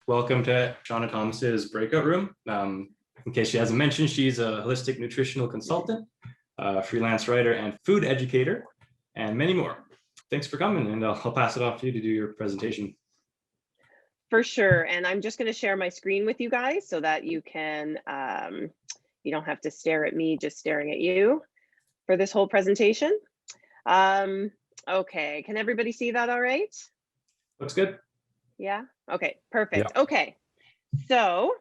welcome to Seanna Thomas's breakout room. In case she hasn't mentioned, she's a holistic nutritional consultant, freelance writer, and food educator, and many more. Thanks for coming, and I'll pass it off to you to do your presentation. For sure, and I'm just going to share my screen with you guys so that you can, you don't have to stare at me, just staring at you for this whole presentation. Okay, can everybody see that all right? Looks good. Yeah, okay, perfect. Yeah. Okay, so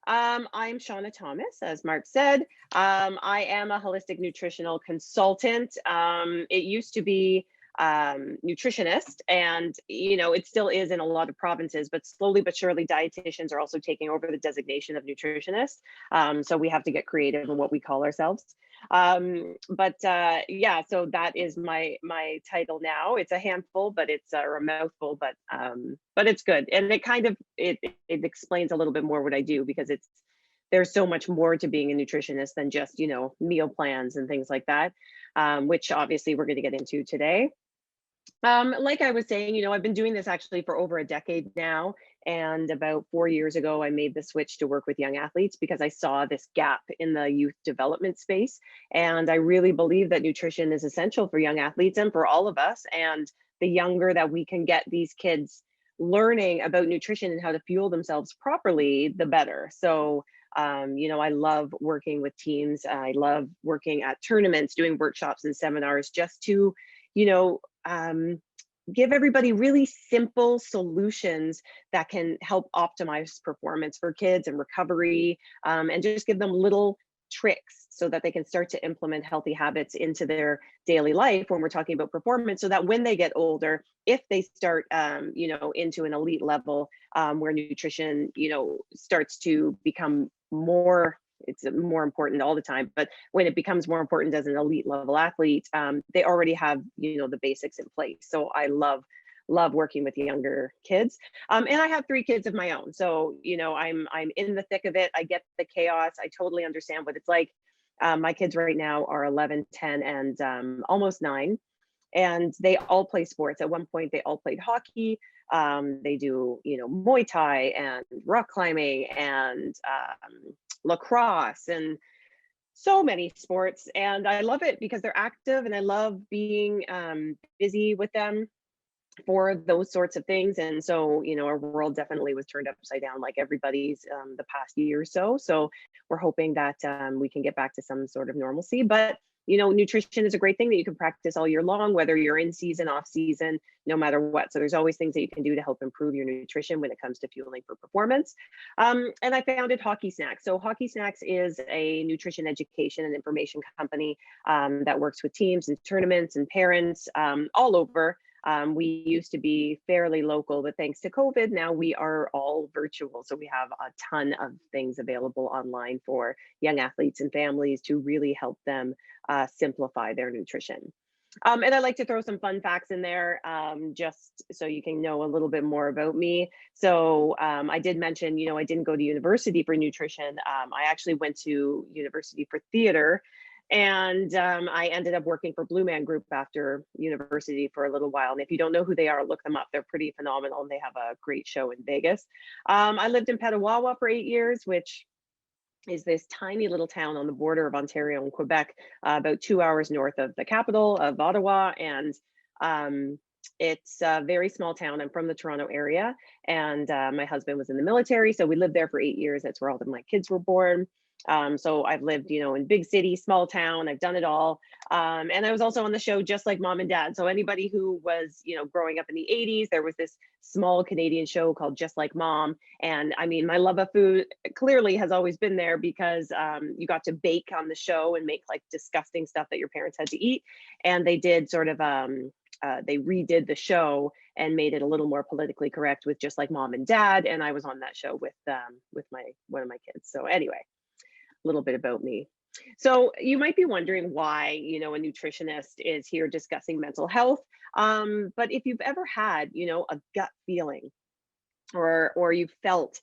I'm Seanna Thomas, as Mark said. I am a holistic nutritional consultant. It used to be nutritionist, and it still is in a lot of provinces, but slowly but surely dietitians are also taking over the designation of nutritionist. So we have to get creative in what we call ourselves. Yeah, so that is my title now. It's a handful, but it's or a mouthful, but it's good, and it explains a little bit more what I do, because there's so much more to being a nutritionist than just meal plans and things like that, which obviously we're going to get into today. Like I was saying, I've been doing this actually for over a decade now. And about 4 years ago, I made the switch to work with young athletes because I saw this gap in the youth development space. And I really believe that nutrition is essential for young athletes and for all of us. And the younger that we can get these kids learning about nutrition and how to fuel themselves properly, the better. So, I love working with teams. I love working at tournaments, doing workshops and seminars just to, give everybody really simple solutions that can help optimize performance for kids and recovery, and just give them little tricks so that they can start to implement healthy habits into their daily life when we're talking about performance, so that when they get older, if they start into an elite level, where nutrition starts to become it's more important all the time, but when it becomes more important as an elite level athlete, they already have the basics in place. So I love working with younger kids, and I have 3 kids of my own, so I'm in the thick of it. I get the chaos. I totally understand what it's like. My kids right now are 11, 10, and almost 9, and they all play sports. At one point they all played hockey. They do Muay Thai and rock climbing and lacrosse and so many sports, and I love it because they're active, and I love being busy with them for those sorts of things. And so our world definitely was turned upside down, like everybody's, the past year or so. So we're hoping that we can get back to some sort of normalcy. But nutrition is a great thing that you can practice all year long, whether you're in season, off season, no matter what. So there's always things that you can do to help improve your nutrition when it comes to fueling for performance. And I founded Hockey Snacks. So Hockey Snacks is a nutrition education and information company that works with teams and tournaments and parents all over. We used to be fairly local, but thanks to COVID, now we are all virtual. So we have a ton of things available online for young athletes and families to really help them simplify their nutrition. And I like to throw some fun facts in there, just so you can know a little bit more about me. So I did mention, I didn't go to university for nutrition. I actually went to university for theater. And I ended up working for Blue Man Group after university for a little while. And if you don't know who they are, look them up. They're pretty phenomenal, and they have a great show in Vegas. I lived in Petawawa for 8 years, which is this tiny little town on the border of Ontario and Quebec, about 2 hours north of the capital of Ottawa. And it's a very small town. I'm from the Toronto area, and my husband was in the military. So we lived there for 8 years. That's where all of my kids were born. So I've lived, in big city, small town, I've done it all. And I was also on the show Just Like Mom and Dad. So anybody who was, growing up in the 80s, there was this small Canadian show called Just Like Mom. And I mean, my love of food clearly has always been there, because you got to bake on the show and make like disgusting stuff that your parents had to eat. And they did sort of, they redid the show and made it a little more politically correct with Just Like Mom and Dad. And I was on that show with one of my kids. So anyway, little bit about me. So you might be wondering why, a nutritionist is here discussing mental health. But if you've ever had, a gut feeling, or you felt,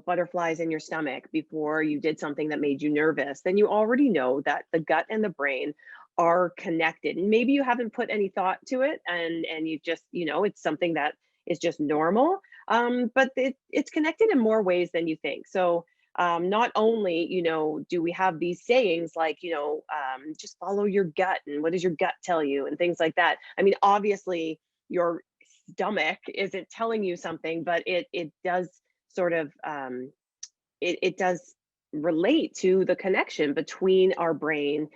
butterflies in your stomach before you did something that made you nervous, then you already know that the gut and the brain are connected. And maybe you haven't put any thought to it, and you just, it's something that is just normal. But it's connected in more ways than you think. So not only, do we have these sayings like, just follow your gut and what does your gut tell you and things like that. I mean, obviously your stomach isn't telling you something, but it does sort of, it does relate to the connection between our brain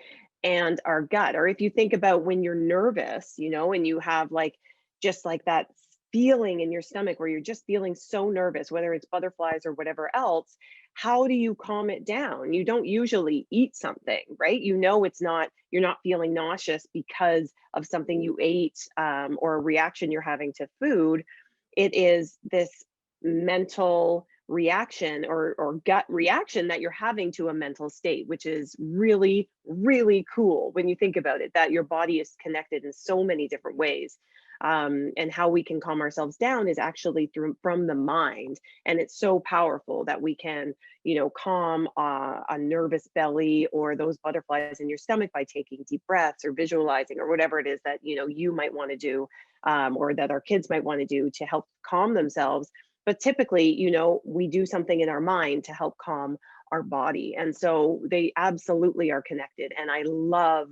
and our gut. Or if you think about when you're nervous, and you have like just like that feeling in your stomach where you're just feeling so nervous, whether it's butterflies or whatever else, how do you calm it down? You don't usually eat something, right? It's not, you're not feeling nauseous because of something you ate, or a reaction you're having to food. It is this mental reaction or gut reaction that you're having to a mental state, which is really, really cool when you think about it, that your body is connected in so many different ways. And how we can calm ourselves down is actually from the mind. And it's so powerful that we can, calm a nervous belly or those butterflies in your stomach by taking deep breaths or visualizing or whatever it is that, you might want to do, or that our kids might want to do to help calm themselves. But typically, we do something in our mind to help calm our body. And so they absolutely are connected. And I love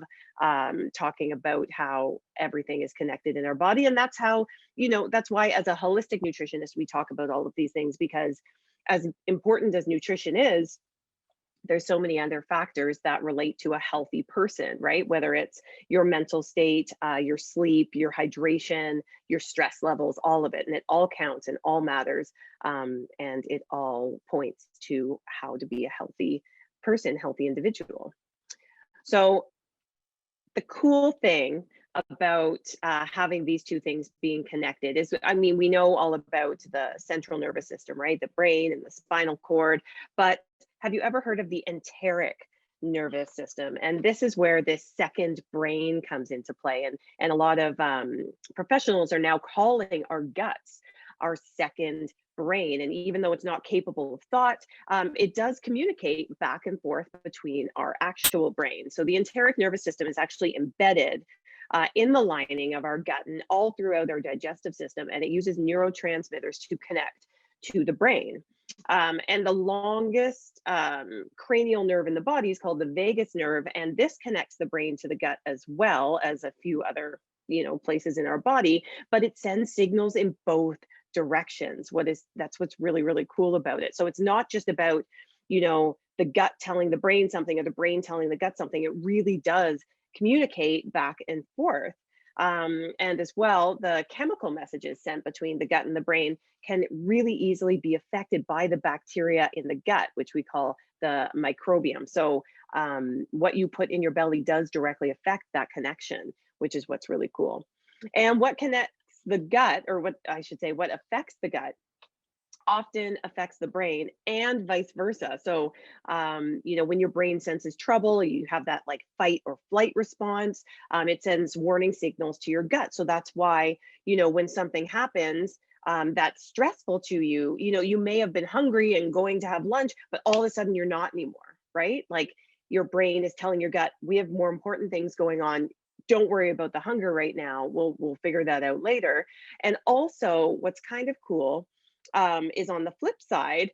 talking about how everything is connected in our body. And that's how, that's why as a holistic nutritionist, we talk about all of these things, because as important as nutrition is, there's so many other factors that relate to a healthy person, right? Whether it's your mental state, your sleep, your hydration, your stress levels, all of it. And it all counts and all matters. And it all points to how to be a healthy person, healthy individual. So the cool thing about having these two things being connected is, I mean, we know all about the central nervous system, right? The brain and the spinal cord, but have you ever heard of the enteric nervous system? And this is where this second brain comes into play. And a lot of professionals are now calling our guts our second brain. And even though it's not capable of thought, it does communicate back and forth between our actual brain. So the enteric nervous system is actually embedded in the lining of our gut and all throughout our digestive system. And it uses neurotransmitters to connect to the brain. And the longest cranial nerve in the body is called the vagus nerve. And this connects the brain to the gut as well as a few other, places in our body, but it sends signals in both directions. That's what's really, really cool about it. So it's not just about, the gut telling the brain something or the brain telling the gut something. It really does communicate back and forth. And as well, the chemical messages sent between the gut and the brain can really easily be affected by the bacteria in the gut, which we call the microbiome. So what you put in your belly does directly affect that connection, which is what's really cool. And what connects the gut, or what I should say, what affects the gut often affects the brain and vice versa. So, when your brain senses trouble, you have that like fight or flight response, it sends warning signals to your gut. So that's why, when something happens that's stressful to you, you may have been hungry and going to have lunch, but all of a sudden you're not anymore, right? Like your brain is telling your gut, we have more important things going on. Don't worry about the hunger right now. We'll figure that out later. And also, what's kind of cool is on the flip side,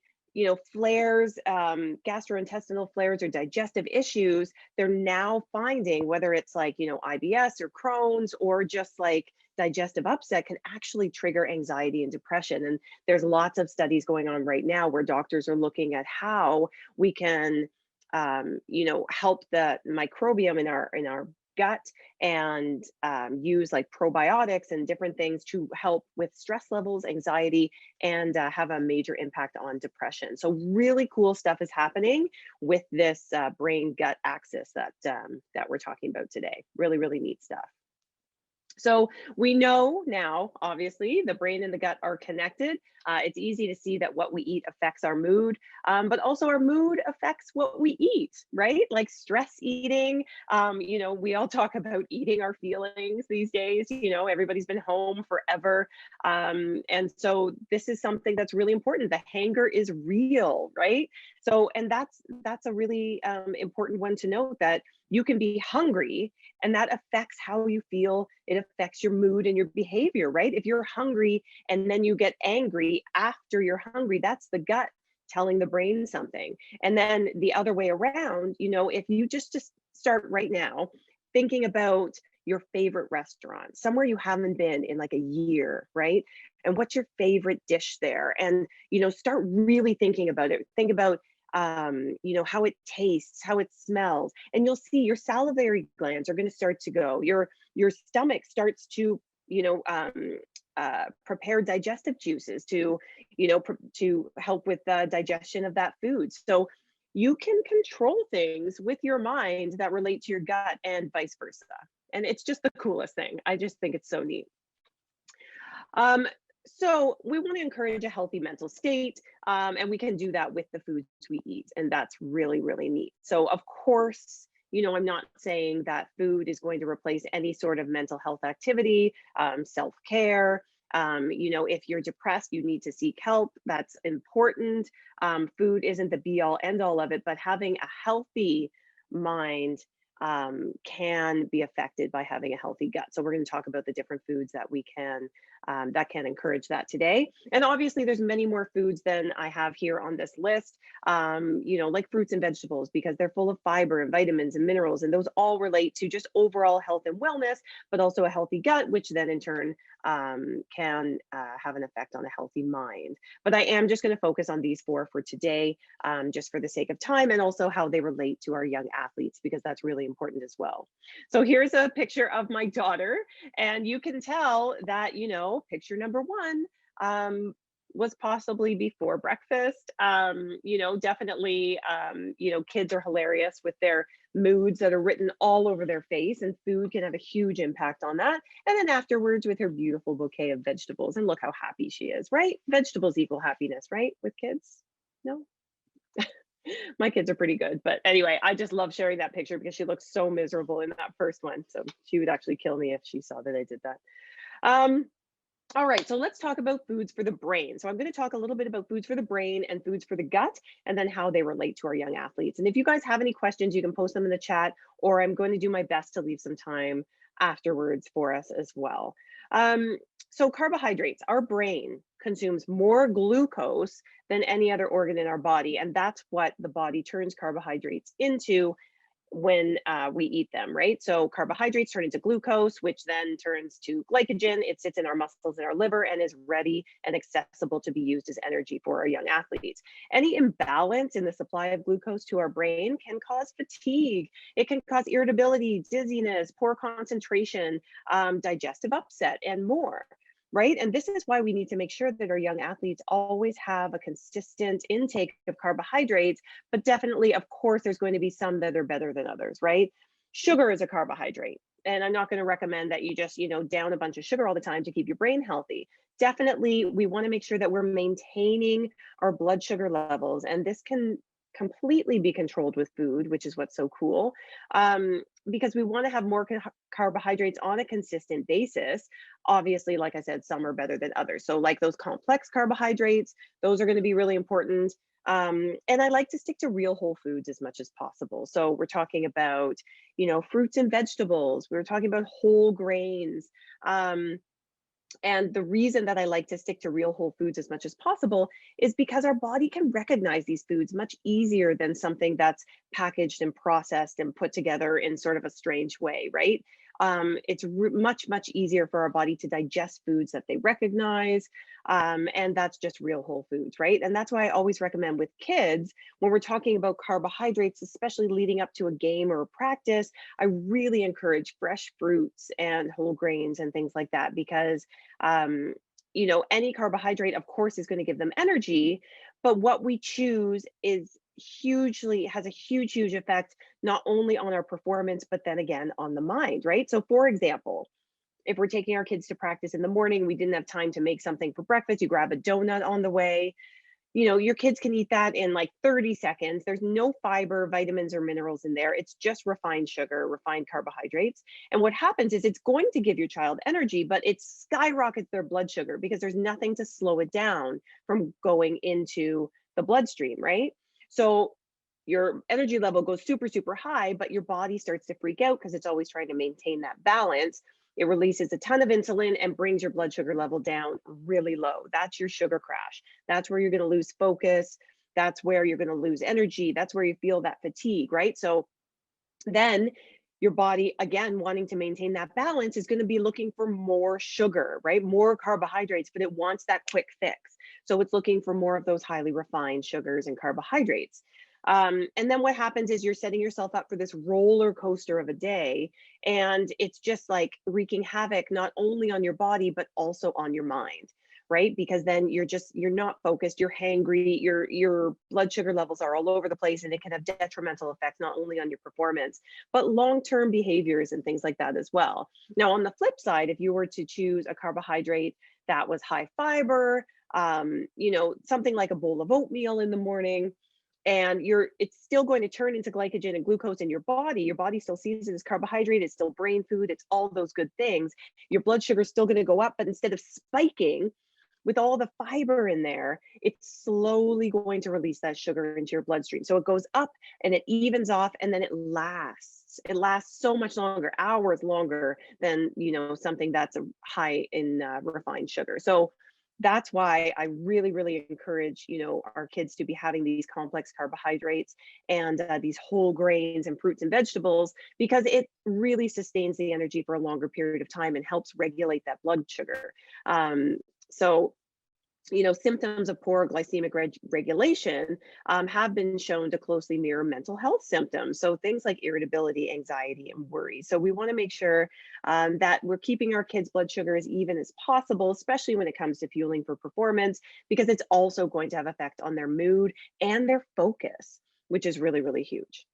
flares, gastrointestinal flares or digestive issues, they're now finding whether it's like, IBS or Crohn's or just like digestive upset can actually trigger anxiety and depression. And there's lots of studies going on right now where doctors are looking at how we can, help the microbiome in our gut and use like probiotics and different things to help with stress levels, anxiety, and have a major impact on depression. So really cool stuff is happening with this brain gut axis that we're talking about today. Really, really neat stuff. So we know now, obviously, the brain and the gut are connected. It's easy to see that what we eat affects our mood, but also our mood affects what we eat, right? Like stress eating. We all talk about eating our feelings these days. Everybody's been home forever. And so this is something that's really important. The hanger is real, right? So, and that's a really important one to note, that You can be hungry, and that affects how you feel. It affects your mood and your behavior, right? If you're hungry and then you get angry after you're hungry, that's the gut telling the brain something. And then the other way around, if you just start right now thinking about your favorite restaurant, somewhere you haven't been in like a year, right? And what's your favorite dish there? And, start really thinking about it. Think about, how it tastes, how it smells, and you'll see your salivary glands are going to start to go. Your stomach starts to, prepare digestive juices to, to help with the digestion of that food. So you can control things with your mind that relate to your gut and vice versa. And it's just the coolest thing. I just think it's so neat. Um, so we want to encourage a healthy mental state, and we can do that with the foods we eat, and that's really, really neat. So of course, I'm not saying that food is going to replace any sort of mental health activity, self-care. If you're depressed, you need to seek help. That's important. Food isn't the be all end all of it, but having a healthy mind can be affected by having a healthy gut. So we're going to talk about the different foods that we can that can encourage that today. And obviously, there's many more foods than I have here on this list. Like fruits and vegetables, because they're full of fiber and vitamins and minerals, and those all relate to just overall health and wellness, but also a healthy gut, which then in turn can have an effect on a healthy mind. But I am just going to focus on these four for today, just for the sake of time, and also how they relate to our young athletes, because that's really important as well. So here's a picture of my daughter, and you can tell that, picture number one was possibly before breakfast. Definitely, kids are hilarious with their moods that are written all over their face, and food can have a huge impact on that. And then afterwards with her beautiful bouquet of vegetables, and look how happy she is, right? Vegetables equal happiness, right? With kids? No? My kids are pretty good. But anyway, I just love sharing that picture because she looks so miserable in that first one. So she would actually kill me if she saw that I did that. All right, so let's talk about foods for the brain. So I'm going to talk a little bit about foods for the brain and foods for the gut, and then how they relate to our young athletes. And if you guys have any questions, you can post them in the chat, or I'm going to do my best to leave some time afterwards for us as well. So carbohydrates, our brain consumes more glucose than any other organ in our body, and that's what the body turns carbohydrates into when we eat them, right? So carbohydrates turn into glucose, which then turns to glycogen. It sits in our muscles and our liver and is ready and accessible to be used as energy for our young athletes. Any imbalance in the supply of glucose to our brain can cause fatigue. It can cause irritability, dizziness, poor concentration, digestive upset, and more. Right. And this is why we need to make sure that our young athletes always have a consistent intake of carbohydrates, but definitely, of course, there's going to be some that are better than others, right? Sugar is a carbohydrate. And I'm not going to recommend that you just, down a bunch of sugar all the time to keep your brain healthy. Definitely, we want to make sure that we're maintaining our blood sugar levels. And this can completely be controlled with food, which is what's so cool, because we want to have more carbohydrates on a consistent basis. Obviously, like I said, some are better than others. So like those complex carbohydrates, those are going to be really important. And I like to stick to real whole foods as much as possible. So we're talking about, fruits and vegetables. We're talking about whole grains. And the reason that I like to stick to real whole foods as much as possible is because our body can recognize these foods much easier than something that's packaged and processed and put together in sort of a strange way, right? It's much, much easier for our body to digest foods that they recognize. And that's just real whole foods, right? And that's why I always recommend with kids, when we're talking about carbohydrates, especially leading up to a game or a practice, I really encourage fresh fruits and whole grains and things like that, because any carbohydrate, of course, is going to give them energy, but what we choose has a huge effect, not only on our performance, but then again on the mind, right? So for example, if we're taking our kids to practice in the morning, we didn't have time to make something for breakfast, you grab a donut on the way. Your kids can eat that in like 30 seconds. There's no fiber, vitamins, or minerals in there. It's just refined sugar, refined carbohydrates. And what happens is it's going to give your child energy, but it skyrockets their blood sugar because there's nothing to slow it down from going into the bloodstream, right? So your energy level goes super, super high, but your body starts to freak out because it's always trying to maintain that balance. It releases a ton of insulin and brings your blood sugar level down really low. That's your sugar crash. That's where you're going to lose focus. That's where you're going to lose energy. That's where you feel that fatigue, right? So then your body, again, wanting to maintain that balance, is going to be looking for more sugar, right? More carbohydrates, but it wants that quick fix. So it's looking for more of those highly refined sugars and carbohydrates. And then what happens is you're setting yourself up for this roller coaster of a day. And it's just like wreaking havoc, not only on your body, but also on your mind, right? Because then you're not focused, you're hangry, your blood sugar levels are all over the place, and it can have detrimental effects not only on your performance, but long-term behaviors and things like that as well. Now, on the flip side, if you were to choose a carbohydrate that was high fiber, something like a bowl of oatmeal in the morning, and it's still going to turn into glycogen and glucose in your body still sees it as carbohydrate, it's still brain food, it's all those good things. Your blood sugar is still going to go up, but instead of spiking with all the fiber in there, it's slowly going to release that sugar into your bloodstream. So it goes up and it evens off, and then it lasts. It lasts so much longer, hours longer than, something that's a high in refined sugar. So that's why I really, really encourage, our kids to be having these complex carbohydrates and these whole grains and fruits and vegetables, because it really sustains the energy for a longer period of time and helps regulate that blood sugar. So, symptoms of poor glycemic regulation have been shown to closely mirror mental health symptoms. So things like irritability, anxiety, and worry. So we want to make sure that we're keeping our kids' blood sugar as even as possible, especially when it comes to fueling for performance, because it's also going to have effect on their mood and their focus, which is really, really huge.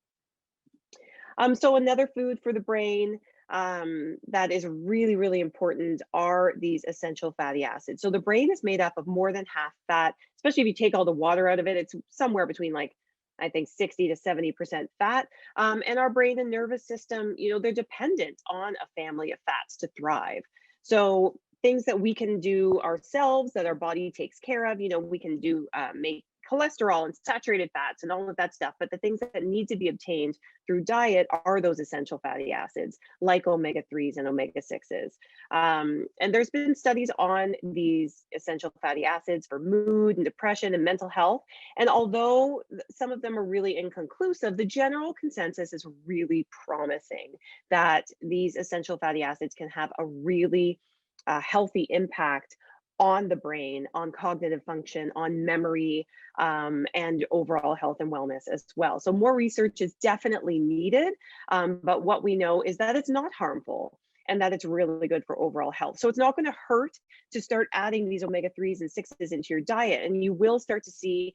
So another food for the brain that is really, really important are these essential fatty acids. So the brain is made up of more than half fat, especially if you take all the water out of it. It's somewhere between, like, I think 60 to 70% fat. And our brain and nervous system, they're dependent on a family of fats to thrive. So things that we can do ourselves that our body takes care of, we can do make cholesterol and saturated fats and all of that stuff. But the things that need to be obtained through diet are those essential fatty acids, like omega-3s and omega-6s. And there's been studies on these essential fatty acids for mood and depression and mental health. And although some of them are really inconclusive, the general consensus is really promising that these essential fatty acids can have a really healthy impact on the brain, on cognitive function, on memory, and overall health and wellness as well. So more research is definitely needed, but what we know is that it's not harmful and that it's really good for overall health. So it's not going to hurt to start adding these omega-3s and 6s into your diet, and you will start to see,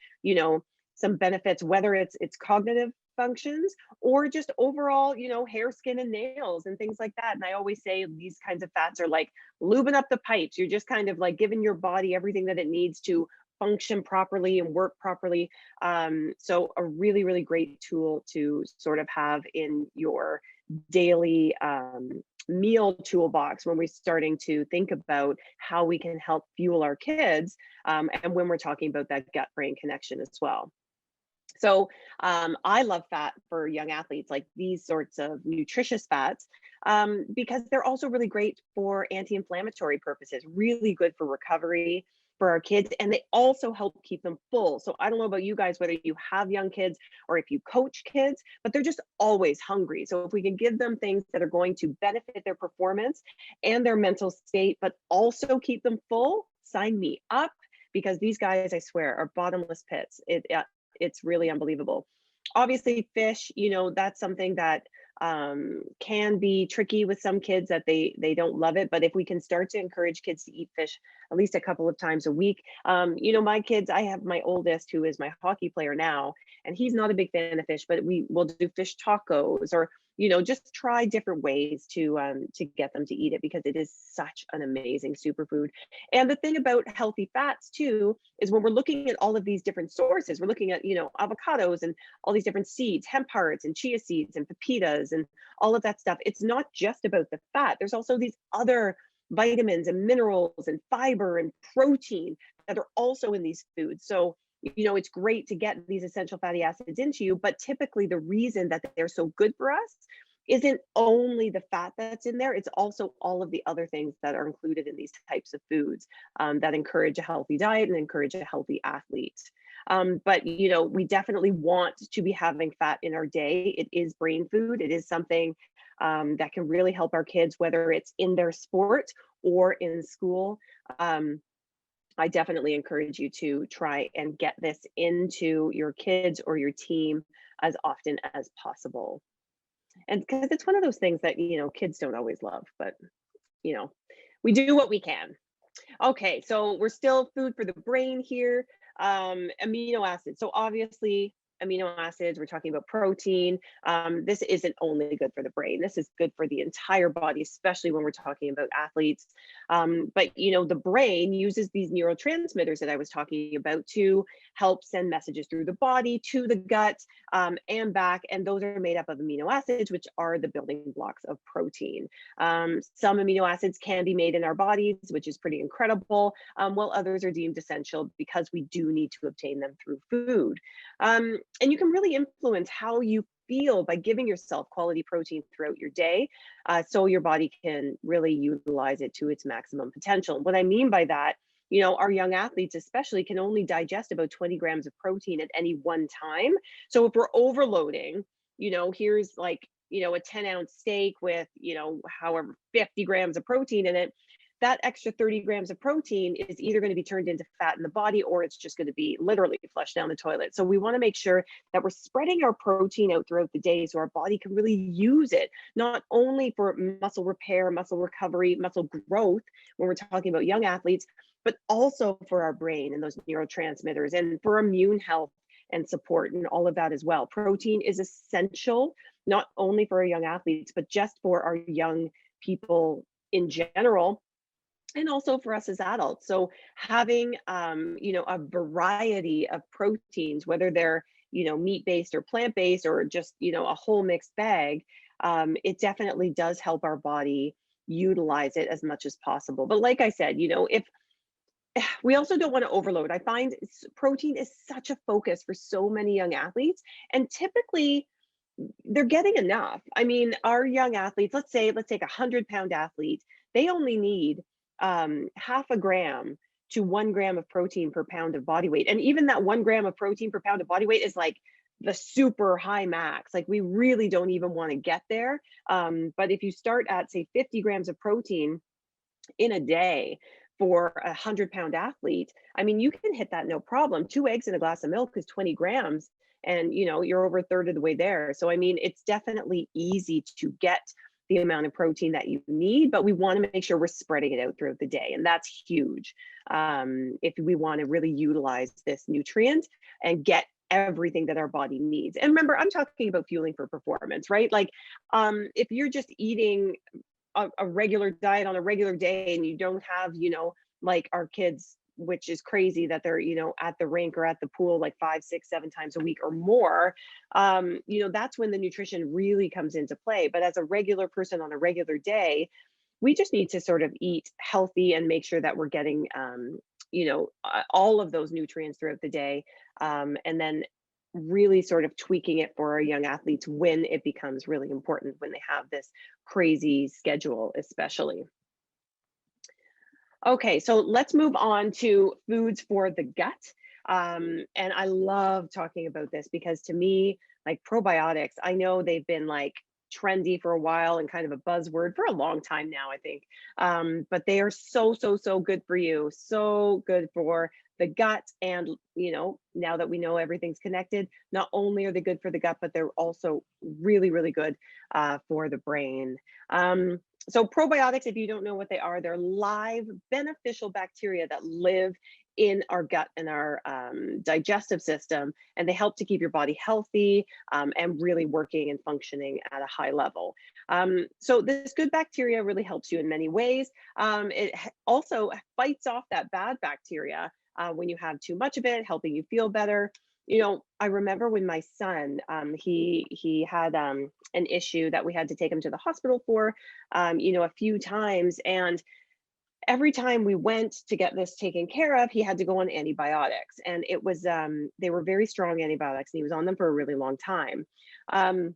some benefits, whether it's cognitive functions or just overall, hair, skin, and nails and things like that. And I always say these kinds of fats are like lubing up the pipes. You're just kind of like giving your body everything that it needs to function properly and work properly. So a really, really great tool to sort of have in your daily meal toolbox when we're starting to think about how we can help fuel our kids, and when we're talking about that gut brain connection as well. So I love fat for young athletes, like these sorts of nutritious fats, because they're also really great for anti-inflammatory purposes, really good for recovery for our kids, and they also help keep them full. So I don't know about you guys, whether you have young kids or if you coach kids, but they're just always hungry. So if we can give them things that are going to benefit their performance and their mental state, but also keep them full, sign me up, because these guys, I swear, are bottomless pits. It's really unbelievable. Obviously, fish, that's something that can be tricky with some kids, that they don't love it. But if we can start to encourage kids to eat fish at least a couple of times a week, my kids, I have my oldest who is my hockey player now, and he's not a big fan of fish, but we will do fish tacos, or just try different ways to get them to eat it, because it is such an amazing superfood. And the thing about healthy fats too is when we're looking at all of these different sources, we're looking at avocados and all these different seeds, hemp hearts and chia seeds and pepitas and all of that stuff. It's not just about the fat. There's also these other vitamins and minerals and fiber and protein that are also in these foods. So it's great to get these essential fatty acids into you, but typically the reason that they're so good for us isn't only the fat that's in there, it's also all of the other things that are included in these types of foods that encourage a healthy diet and encourage a healthy athlete. But we definitely want to be having fat in our day. It is brain food. It is something that can really help our kids, whether it's in their sport or in school. I definitely encourage you to try and get this into your kids or your team as often as possible. And because it's one of those things that, kids don't always love, but, you know, we do what we can. Okay, so we're still food for the brain here. Amino acids. So obviously, amino acids, we're talking about protein. This isn't only good for the brain. This is good for the entire body, especially when we're talking about athletes. But the brain uses these neurotransmitters that I was talking about to help send messages through the body to the gut and back. And those are made up of amino acids, which are the building blocks of protein. Some amino acids can be made in our bodies, which is pretty incredible, while others are deemed essential because we do need to obtain them through food. And you can really influence how you feel by giving yourself quality protein throughout your day so your body can really utilize it to its maximum potential. What I mean by that, our young athletes especially can only digest about 20 grams of protein at any one time. So if we're overloading, here's like, a 10-ounce steak with, however, 50 grams of protein in it, that extra 30 grams of protein is either going to be turned into fat in the body or it's just going to be literally flushed down the toilet. So we want to make sure that we're spreading our protein out throughout the day so our body can really use it, not only for muscle repair, muscle recovery, muscle growth, when we're talking about young athletes, but also for our brain and those neurotransmitters and for immune health and support and all of that as well. Protein is essential, not only for our young athletes, but just for our young people in general, and also for us as adults. So having a variety of proteins, whether they're meat-based or plant-based or just a whole mixed bag, it definitely does help our body utilize it as much as possible. But like I said, if we also don't want to overload. I find protein is such a focus for so many young athletes, and typically they're getting enough. I mean, our young athletes, let's take a 100-pound athlete, they only need half a gram to 1 gram of protein per pound of body weight. And even that 1 gram of protein per pound of body weight is like the super high max. Like we really don't even want to get there. But if you start at, say, 50 grams of protein in a day for a 100-pound athlete, I mean, you can hit that no problem. 2 eggs and a glass of milk is 20 grams. And you're over a third of the way there. So I mean, it's definitely easy to get the amount of protein that you need, but we want to make sure we're spreading it out throughout the day, and that's huge if we want to really utilize this nutrient and get everything that our body needs. And remember, I'm talking about fueling for performance, right? Like if you're just eating a regular diet on a regular day and you don't have like our kids, which is crazy that they're at the rink or at the pool like 5, 6, 7 times a week or more, that's when the nutrition really comes into play. But as a regular person on a regular day, we just need to sort of eat healthy and make sure that we're getting all of those nutrients throughout the day, and then really sort of tweaking it for our young athletes when it becomes really important, when they have this crazy schedule especially. Okay, so let's move on to foods for the gut. And I love talking about this because to me, like probiotics, I know they've been like trendy for a while and kind of a buzzword for a long time now, I think. But they are so, so, so good for you. So good for the gut. And, now that we know everything's connected, not only are they good for the gut, but they're also really, really good for the brain. So probiotics, if you don't know what they are, they're live beneficial bacteria that live in our gut and our digestive system, and they help to keep your body healthy and really working and functioning at a high level. So this good bacteria really helps you in many ways. It also fights off that bad bacteria when you have too much of it, helping you feel better. I remember when my son, he had an issue that we had to take him to the hospital for, a few times. And every time we went to get this taken care of, he had to go on antibiotics, and it was they were very strong antibiotics, and he was on them for a really long time. Um,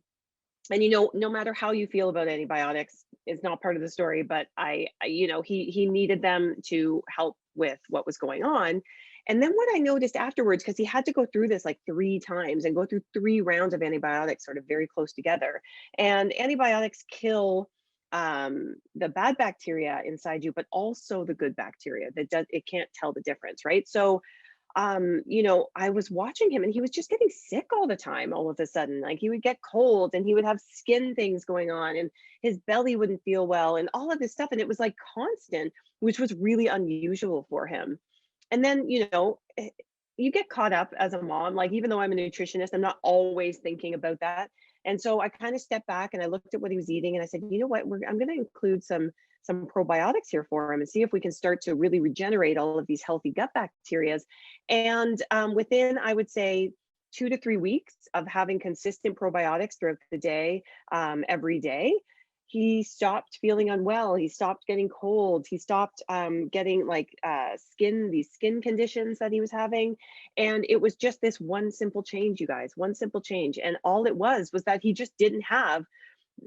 and no matter how you feel about antibiotics, it's not part of the story, but he needed them to help with what was going on. And then what I noticed afterwards, because he had to go through this like 3 times and go through 3 rounds of antibiotics sort of very close together, and antibiotics kill the bad bacteria inside you, but also the good bacteria that does it can't tell the difference, right? So I was watching him and he was just getting sick all the time, all of a sudden. Like he would get cold and he would have skin things going on and his belly wouldn't feel well and all of this stuff. And it was like constant, which was really unusual for him. And then, you get caught up as a mom, like even though I'm a nutritionist, I'm not always thinking about that. And so I kind of stepped back and I looked at what he was eating and I said, you know what, I'm going to include some probiotics here for him and see if we can start to really regenerate all of these healthy gut bacteria. And within, I would say, 2 to 3 weeks of having consistent probiotics throughout the day, every day, he stopped feeling unwell. He stopped getting cold. He stopped getting like these skin conditions that he was having. And it was just this one simple change, you guys, one simple change. And all it was that he just didn't have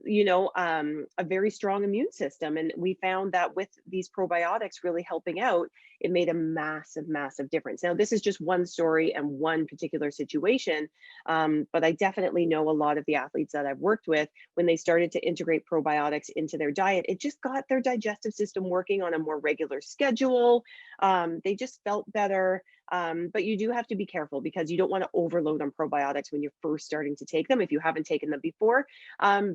a very strong immune system. And we found that with these probiotics really helping out, it made a massive, massive difference. Now, this is just one story and one particular situation, but I definitely know a lot of the athletes that I've worked with, when they started to integrate probiotics into their diet, it just got their digestive system working on a more regular schedule. They just felt better. But you do have to be careful because you don't want to overload on probiotics when you're first starting to take them if you haven't taken them before,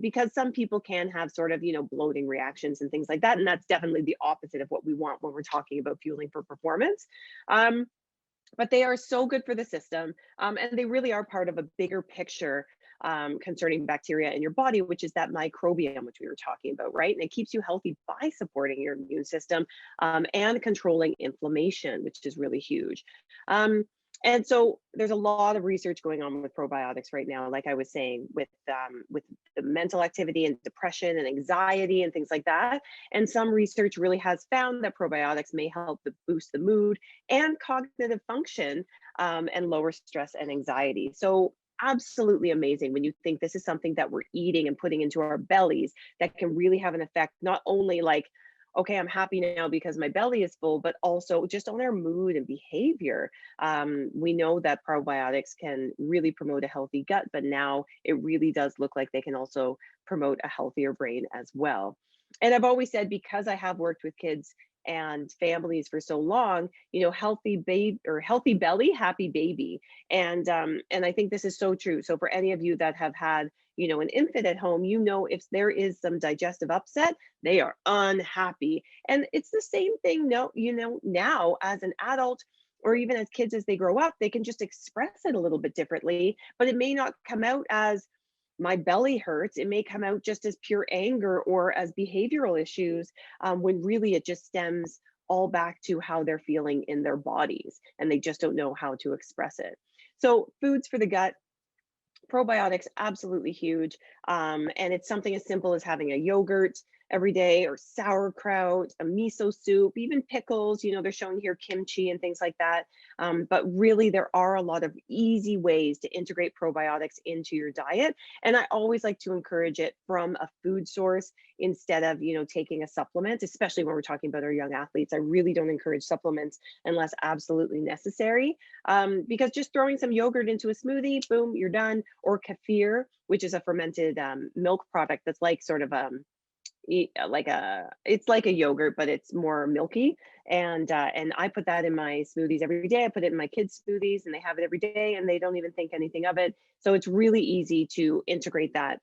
because some people can have sort of, bloating reactions and things like that. And that's definitely the opposite of what we want when we're talking about fueling for performance. Um, but they are so good for the system. And they really are part of a bigger picture concerning bacteria in your body, which is that microbiome, which we were talking about, right? And it keeps you healthy by supporting your immune system and controlling inflammation, which is really huge. Um, and so there's a lot of research going on with probiotics right now, like I was saying, with the mental activity and depression and anxiety and things like that. And some research really has found that probiotics may help to boost the mood and cognitive function, and lower stress and anxiety. So absolutely amazing when you think this is something that we're eating and putting into our bellies that can really have an effect, not only like, okay, I'm happy now because my belly is full, but also just on our mood and behavior. We know that probiotics can really promote a healthy gut, but now it really does look like they can also promote a healthier brain as well. And I've always said, because I have worked with kids and families for so long, healthy babe or healthy belly, happy baby. And I think this is so true. So for any of you that have had, an infant at home, if there is some digestive upset, they are unhappy. And it's the same thing, no, now as an adult or even as kids as they grow up, they can just express it a little bit differently, but it may not come out as my belly hurts. It may come out just as pure anger or as behavioral issues, when really it just stems all back to how they're feeling in their bodies and they just don't know how to express it. So foods for the gut, probiotics, absolutely huge. And it's something as simple as having a yogurt every day or sauerkraut, a miso soup, even pickles. They're showing here kimchi and things like that. But really, there are a lot of easy ways to integrate probiotics into your diet. And I always like to encourage it from a food source instead of, taking a supplement, especially when we're talking about our young athletes. I really don't encourage supplements unless absolutely necessary, because just throwing some yogurt into a smoothie, boom, you're done. Or kefir, which is a fermented milk product that's like sort of it's like a yogurt, but it's more milky. And I put that in my smoothies every day. I put it in my kids' smoothies, and they have it every day, and they don't even think anything of it. So it's really easy to integrate that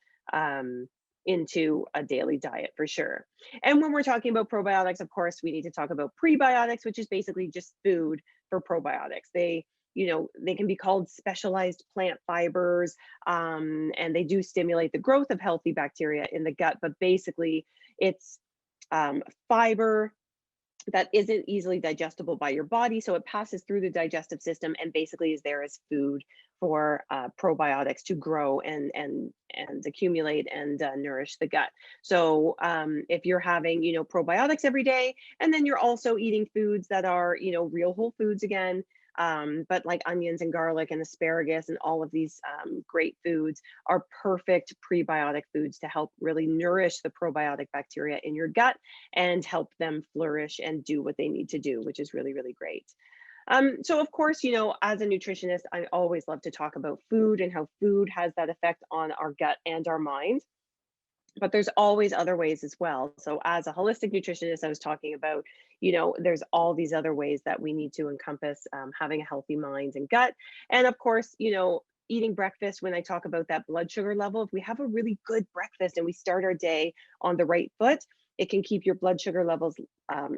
into a daily diet for sure. And when we're talking about probiotics, of course, we need to talk about prebiotics, which is basically just food for probiotics. They can be called specialized plant fibers, and they do stimulate the growth of healthy bacteria in the gut. But basically, it's fiber that isn't easily digestible by your body. So it passes through the digestive system and basically is there as food for probiotics to grow and accumulate and nourish the gut. So if you're having, probiotics every day, and then you're also eating foods that are, real whole foods again, but like onions and garlic and asparagus and all of these great foods are perfect prebiotic foods to help really nourish the probiotic bacteria in your gut and help them flourish and do what they need to do, which is really, really great. So of course, as a nutritionist, I always love to talk about food and how food has that effect on our gut and our mind. But there's always other ways as well. So as a holistic nutritionist, I was talking about, there's all these other ways that we need to encompass having a healthy mind and gut. And of course, eating breakfast, when I talk about that blood sugar level, if we have a really good breakfast and we start our day on the right foot, it can keep your blood sugar levels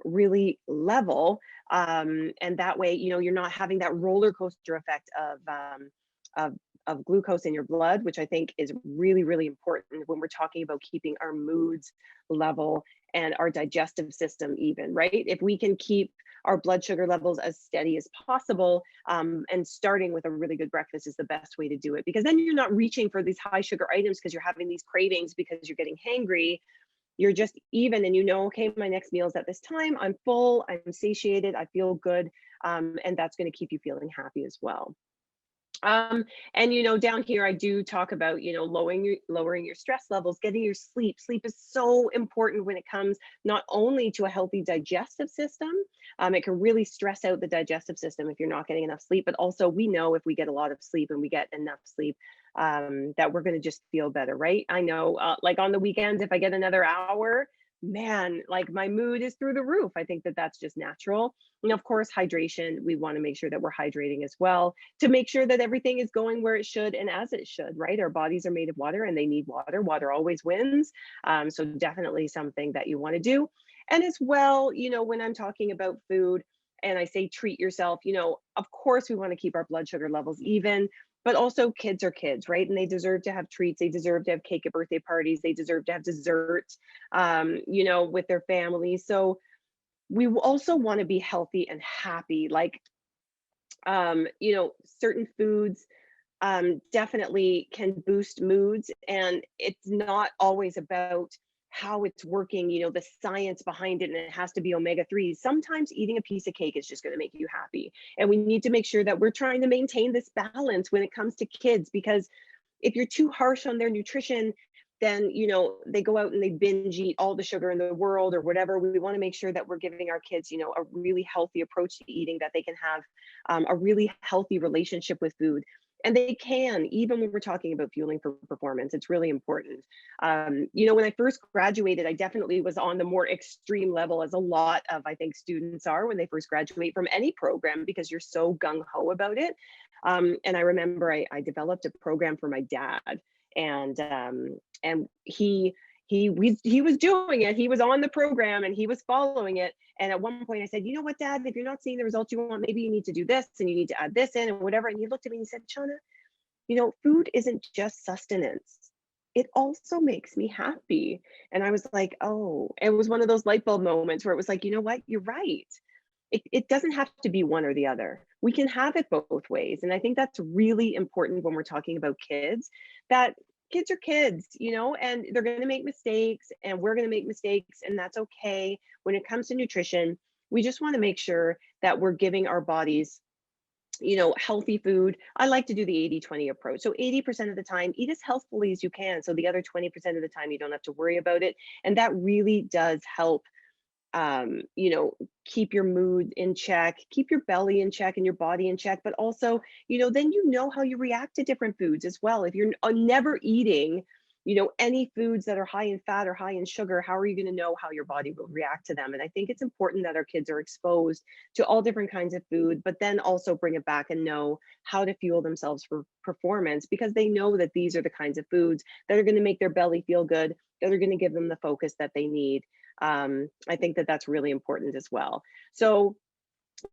really level. And that way, you're not having that roller coaster effect of of glucose in your blood, which I think is really, really important when we're talking about keeping our moods level and our digestive system even, right? If we can keep our blood sugar levels as steady as possible, and starting with a really good breakfast is the best way to do it, because then you're not reaching for these high sugar items because you're having these cravings because you're getting hangry. You're just even, and okay, my next meal is at this time. I'm full, I'm satiated, I feel good, and that's going to keep you feeling happy as well. And down here I do talk about, lowering your stress levels, getting your sleep. Sleep is so important when it comes not only to a healthy digestive system. It can really stress out the digestive system if you're not getting enough sleep, but also we know if we get a lot of sleep and we get enough sleep, that we're going to just feel better, right? I know, like on the weekends, if I get another hour, man, like my mood is through the roof. I think that that's just natural. And of course, hydration, we want to make sure that we're hydrating as well to make sure that everything is going where it should and as it should, right? Our bodies are made of water and they need water. Water always wins. So definitely something that you want to do. And as well, when I'm talking about food and I say treat yourself, of course we want to keep our blood sugar levels even, but also kids are kids, right? And they deserve to have treats. They deserve to have cake at birthday parties. They deserve to have dessert, with their families. So we also want to be healthy and happy. Like, certain foods definitely can boost moods, and it's not always about how it's working, the science behind it, and it has to be omega-3s. Sometimes eating a piece of cake is just going to make you happy. And we need to make sure that we're trying to maintain this balance when it comes to kids, because if you're too harsh on their nutrition, then they go out and they binge eat all the sugar in the world or whatever. We want to make sure that we're giving our kids a really healthy approach to eating, that they can have a really healthy relationship with food. And they can, even when we're talking about fueling for performance, it's really important. When I first graduated, I definitely was on the more extreme level, as a lot of, I think, students are when they first graduate from any program, because you're so gung-ho about it. And I remember I developed a program for my dad, and he was doing it. He was on the program and he was following it. And at one point I said, you know what, Dad, if you're not seeing the results you want, maybe you need to do this and you need to add this in and whatever. And he looked at me and he said, Shauna, food isn't just sustenance. It also makes me happy. And I was like, oh, it was one of those light bulb moments where it was like, you know what, you're right. It doesn't have to be one or the other. We can have it both ways. And I think that's really important when we're talking about kids, that kids are kids, and they're going to make mistakes and we're going to make mistakes, and that's okay. When it comes to nutrition, we just want to make sure that we're giving our bodies healthy food. I like to do the 80-20 approach. So 80% of the time, eat as healthfully as you can. So the other 20% of the time, you don't have to worry about it. And that really does help, keep your mood in check, keep your belly in check and your body in check. But also, then how you react to different foods as well. If you're never eating, any foods that are high in fat or high in sugar, how are you going to know how your body will react to them? And I think it's important that our kids are exposed to all different kinds of food, but then also bring it back and know how to fuel themselves for performance, because they know that these are the kinds of foods that are going to make their belly feel good, that are going to give them the focus that they need. I think that that's really important as well. So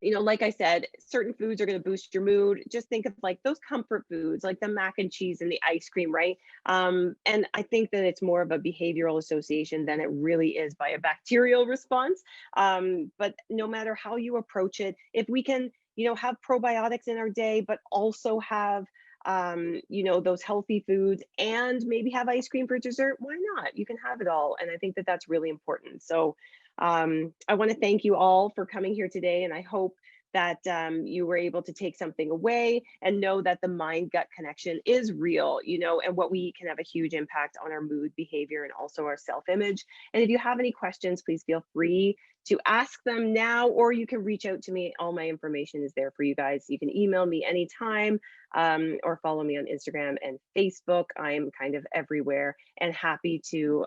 like I said, certain foods are going to boost your mood. Just think of like those comfort foods, like the mac and cheese and the ice cream, right? And I think that it's more of a behavioral association than it really is by a bacterial response. But no matter how you approach it, if we can, have probiotics in our day, but also have those healthy foods and maybe have ice cream for dessert, why not? You can have it all. And I think that that's really important. So I want to thank you all for coming here today, and I hope that you were able to take something away and know that the mind gut connection is real, and what we eat can have a huge impact on our mood, behavior, and also our self image. And if you have any questions, please feel free to ask them now, or you can reach out to me. All my information is there for you guys. You can email me anytime, or follow me on Instagram and Facebook. I'm kind of everywhere and happy to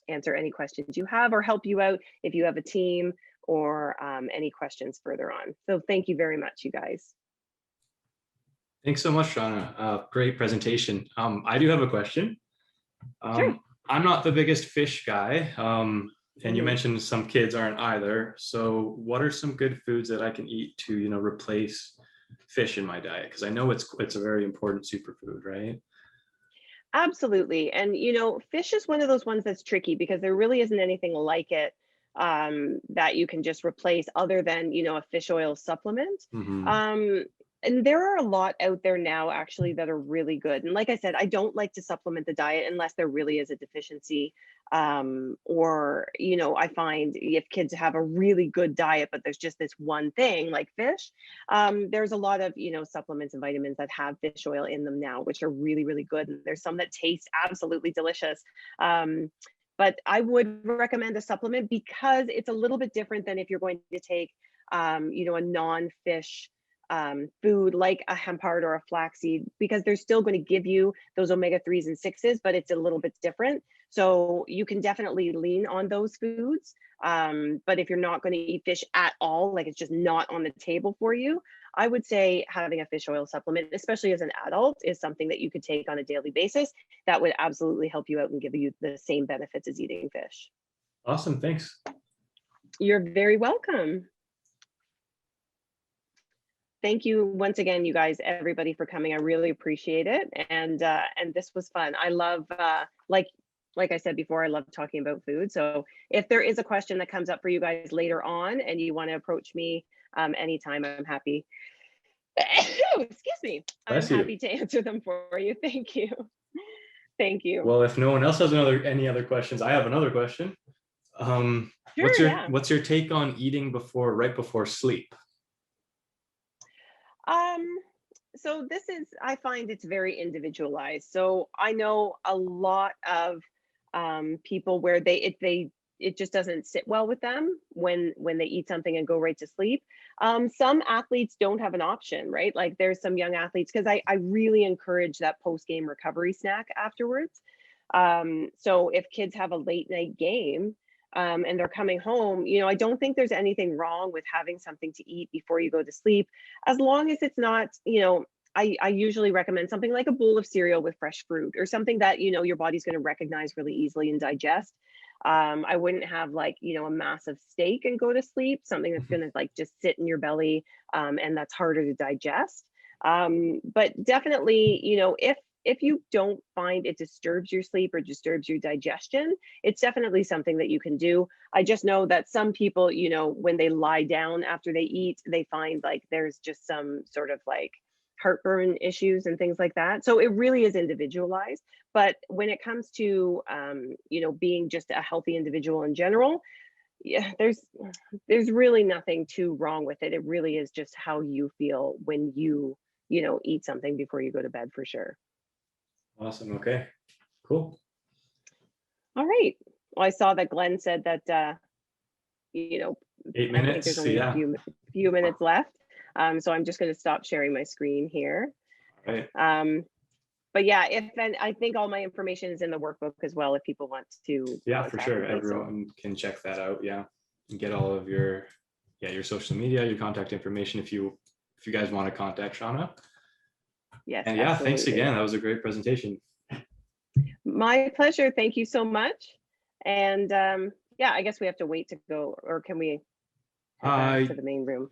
answer any questions you have or help you out if you have a team or any questions further on. So thank you very much, you guys. Thanks so much, Seanna. Great presentation. I do have a question. Sure. I'm not the biggest fish guy, and you Mhm. mentioned some kids aren't either. So what are some good foods that I can eat to, replace fish in my diet? Because I know it's a very important superfood, right? Absolutely. And, fish is one of those ones that's tricky because there really isn't anything like it that you can just replace other than, a fish oil supplement. Hmm. Um, and there are a lot out there now actually that are really good. And like I said, I don't like to supplement the diet unless there really is a deficiency. Or, I find if kids have a really good diet, but there's just this one thing like fish, there's a lot of, supplements and vitamins that have fish oil in them now, which are really, really good. And there's some that taste absolutely delicious. But I would recommend a supplement because it's a little bit different than if you're going to take, a non-fish food like a hemp heart or a flaxseed, because they're still going to give you those omega-3s and 6s, but it's a little bit different. So you can definitely lean on those foods. But if you're not going to eat fish at all, like it's just not on the table for you, I would say having a fish oil supplement, especially as an adult, is something that you could take on a daily basis that would absolutely help you out and give you the same benefits as eating fish. Awesome, thanks. You're very welcome. Thank you once again, you guys, everybody, for coming. I really appreciate it, and this was fun. I love like I said before, I love talking about food. So if there is a question that comes up for you guys later on, and you want to approach me anytime, I'm happy. Excuse me. I'm Bless you. happy to answer them for you. Thank you. Thank you. Well, if no one else has any other questions, I have another question. What's Sure. your Yeah. what's your take on eating right before sleep? Um, so this is, I find it's very individualized. So I know a lot of people where it just doesn't sit well with them when they eat something and go right to sleep. Some athletes don't have an option, right? Like there's some young athletes, because I really encourage that post game recovery snack afterwards. So if kids have a late night game, and they're coming home, I don't think there's anything wrong with having something to eat before you go to sleep, as long as it's not, I usually recommend something like a bowl of cereal with fresh fruit or something that, your body's going to recognize really easily and digest. I wouldn't have like, a massive steak and go to sleep, something that's going to like just sit in your belly, and that's harder to digest. But definitely, if you don't find it disturbs your sleep or disturbs your digestion, it's definitely something that you can do. I just know that some people, when they lie down after they eat, they find like there's just some sort of like heartburn issues and things like that. So it really is individualized. But when it comes to, being just a healthy individual in general, yeah, there's really nothing too wrong with it. It really is just how you feel when eat something before you go to bed, for sure. Awesome. Okay. Cool. All right. Well, I saw that Glenn said that, you know, 8 I think there's minutes. only a Yeah. few minutes left. So I'm just going to stop sharing my screen here. Right. But yeah, and I think all my information is in the workbook as well, if people want to Yeah, for contact sure. me. So Everyone can check that out. Yeah. And get all of your social media, your contact information if you guys want to contact Seanna. yes, And yeah, thanks absolutely. again. That was a great presentation. My pleasure. Thank you so much. And yeah, I guess we have to wait to go, or can we head back to the main room?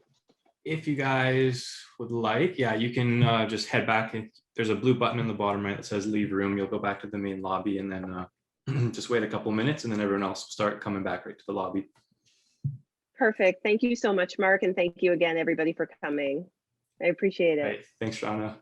if you guys would like, yeah, you can just head back. There's a blue button in the bottom right that says leave room. You'll go back to the main lobby and then just wait a couple minutes and then everyone else will start coming back right to the lobby. Perfect. Thank you so much, Mark. And thank you again, everybody, for coming. I appreciate it. Right. Thanks, Shauna.